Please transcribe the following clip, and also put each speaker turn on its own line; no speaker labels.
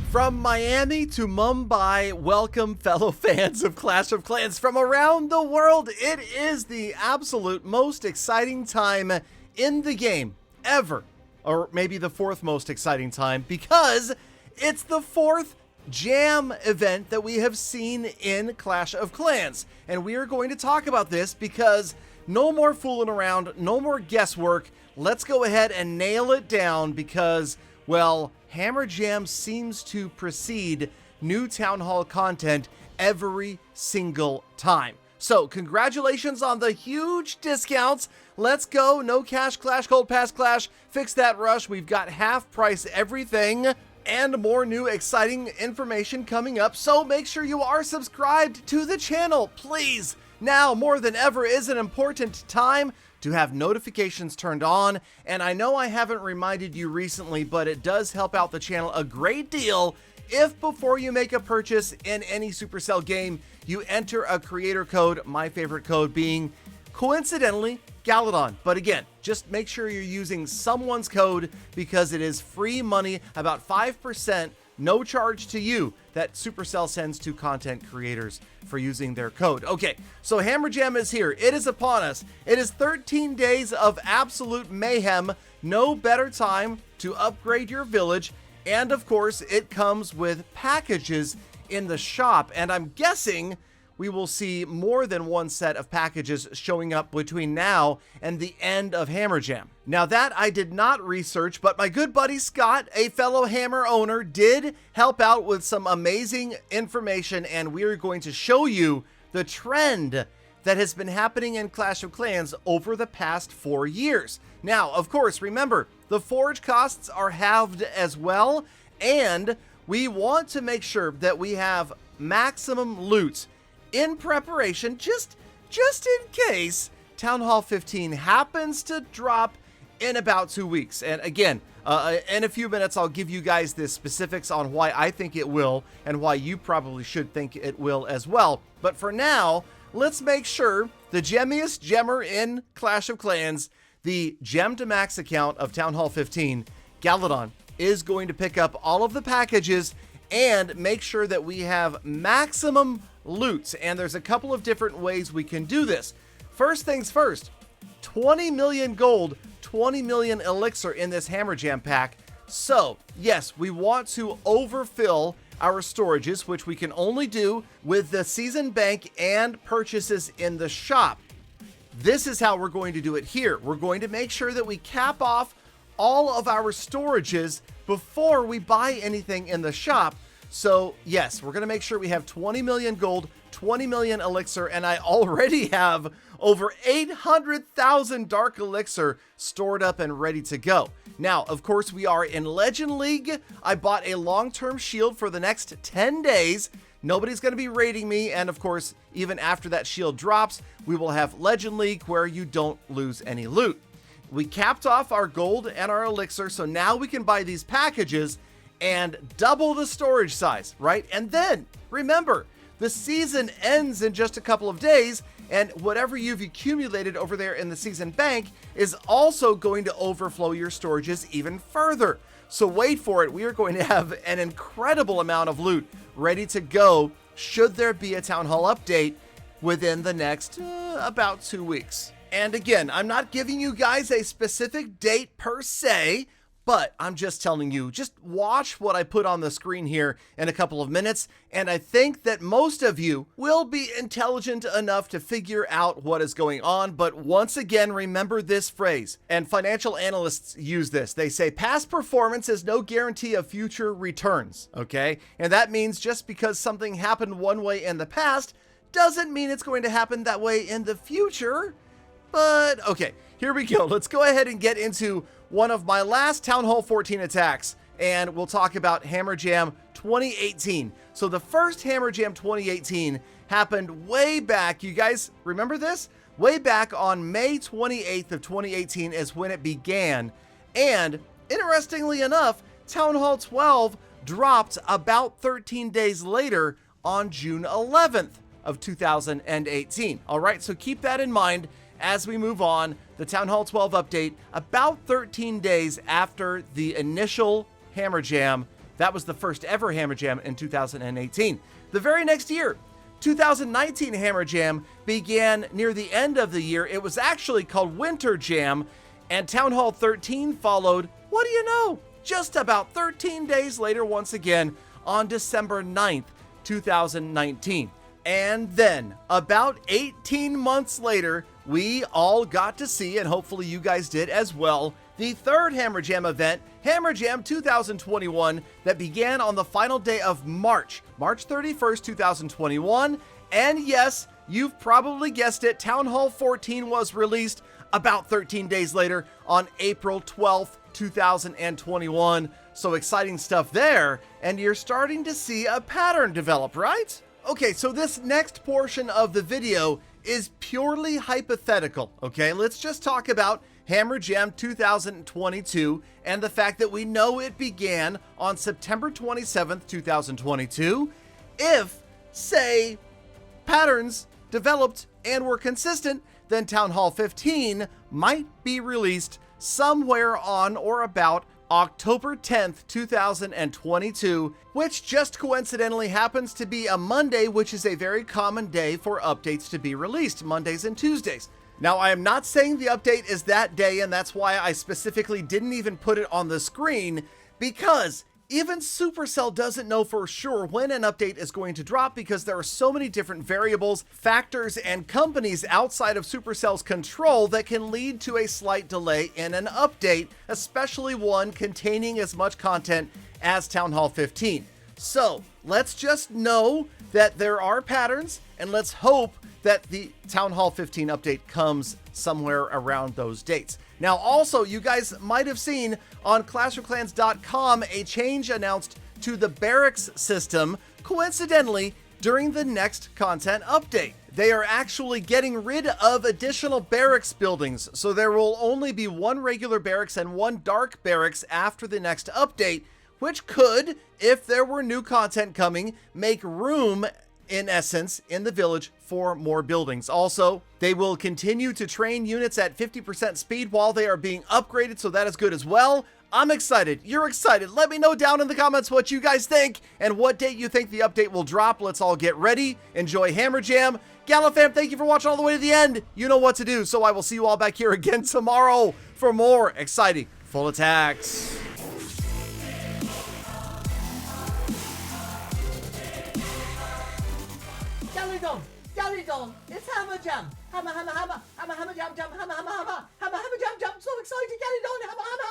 From Miami to Mumbai, welcome fellow fans of Clash of Clans from around the world. It is the absolute most exciting time in the game ever, or maybe the fourth most exciting time, because it's the fourth jam event that we have seen in Clash of Clans. And we are going to talk about this because no more fooling around, no more guesswork. Let's go ahead and nail it down because, well, Hammer Jam seems to precede new Town Hall content every single time. So congratulations on the huge discounts. Let's go. No cash clash, cold pass clash. Fix that rush. We've got half price everything and more new exciting information coming up. So make sure you are subscribed to the channel, please. Now more than ever is an important time to have notifications turned on. And I know I haven't reminded you recently, but it does help out the channel a great deal if before you make a purchase in any Supercell game, you enter a creator code, my favorite code being, coincidentally, Galadon. But again, just make sure you're using someone's code because it is free money, about 5%, no charge to you, that Supercell sends to content creators for using their code. Okay, so Hammer Jam is here. It is upon us. It is 13 days of absolute mayhem. No better time to upgrade your village. And of course, it comes with packages in the shop. And I'm guessing we will see more than one set of packages showing up between now and the end of Hammer Jam. Now that I did not research, but my good buddy Scott, a fellow Hammer owner, did help out with some amazing information, and we're going to show you the trend that has been happening in Clash of Clans over the past 4 years. Now, of course, remember, the forge costs are halved as well, and we want to make sure that we have maximum loot in preparation, just in case Town Hall 15 happens to drop in about 2 weeks. And again, in a few minutes, I'll give you guys the specifics on why I think it will and why you probably should think it will as well. But for now, let's make sure the gemmiest gemmer in Clash of Clans, the Gem to Max account of Town Hall 15, Galadon, is going to pick up all of the packages and make sure that we have maximum loot. And there's a couple of different ways we can do this. First things first, 20 million gold, 20 million elixir in this Hammer Jam pack. So yes, we want to overfill our storages, which we can only do with the season bank and purchases in the shop. This is how we're going to do it here. We're going to make sure that we cap off all of our storages before we buy anything in the shop. So yes, we're going to make sure we have 20 million gold, 20 million elixir, and I already have over 800,000 dark elixir stored up and ready to go. Now, of course, we are in Legend League. I bought a long-term shield for the next 10 days. Nobody's going to be raiding me, and of course, even after that shield drops, we will have Legend League where you don't lose any loot. We capped off our gold and our elixir, so now we can buy these packages and double the storage size, right? And then, remember, the season ends in just a couple of days, and whatever you've accumulated over there in the season bank is also going to overflow your storages even further. So wait for it. We are going to have an incredible amount of loot ready to go should there be a Town Hall update within the next about 2 weeks. And again, I'm not giving you guys a specific date per se, but I'm just telling you, just watch what I put on the screen here in a couple of minutes, and I think that most of you will be intelligent enough to figure out what is going on. But once again, remember this phrase, and financial analysts use this. They say past performance is no guarantee of future returns, okay? And that means just because something happened one way in the past doesn't mean it's going to happen that way in the future. But okay, here we go. Let's go ahead and get into one of my last Town Hall 14 attacks, and we'll talk about Hammer Jam 2018. So the first Hammer Jam 2018 happened way back. You guys remember this? Way back on May 28th of 2018 is when it began. And interestingly enough, Town Hall 12 dropped about 13 days later on June 11th of 2018. All right, so keep that in mind as we move on. The Town Hall 12 update about 13 days after the initial Hammer Jam That was the first ever Hammer Jam in 2018. The very next year, 2019 Hammer Jam began near the end of the year. It was actually called Winter Jam, and Town Hall 13 followed, what do you know, just about 13 days later once again on December 9th, 2019. And then, about 18 months later, we all got to see, and hopefully you guys did as well, the third Hammer Jam event, Hammer Jam 2021, that began on the final day of March 31st, 2021. And yes, you've probably guessed it, Town Hall 14 was released about 13 days later on April 12th, 2021. So exciting stuff there, and you're starting to see a pattern develop, right? Okay, so this next portion of the video is purely hypothetical, okay? Let's just talk about Hammer Jam 2022 and the fact that we know it began on September 27th, 2022. If, say, patterns developed and were consistent, then Town Hall 15 might be released somewhere on or about October 10th, 2022, which just coincidentally happens to be a Monday, which is a very common day for updates to be released, Mondays and Tuesdays. Now, I am not saying the update is that day, and that's why I specifically didn't even put it on the screen, because even Supercell doesn't know for sure when an update is going to drop, because there are so many different variables, factors, and companies outside of Supercell's control that can lead to a slight delay in an update, especially one containing as much content as Town Hall 15. So let's just know that there are patterns, and let's hope that the Town Hall 15 update comes somewhere around those dates. Now, also, you guys might have seen on ClashOfClans.com a change announced to the barracks system, coincidentally, during the next content update. They are actually getting rid of additional barracks buildings, so there will only be one regular barracks and one dark barracks after the next update, which could, if there were new content coming, make room, in essence, in the village for more buildings. Also, they will continue to train units at 50% speed while they are being upgraded, so that is good as well. I'm excited. You're excited. Let me know down in the comments what you guys think and what date you think the update will drop. Let's all get ready. Enjoy Hammer Jam. Galafam, thank you for watching all the way to the end. You know what to do, so I will see you all back here again tomorrow for more exciting full attacks.
Galadon, it's Hammer Jam. Hammer, hammer, hammer, hammer, hammer, jam, jam, hammer, hammer, hammer, hammer, hammer, jam, jam. So excited, Galadon, hammer, hammer.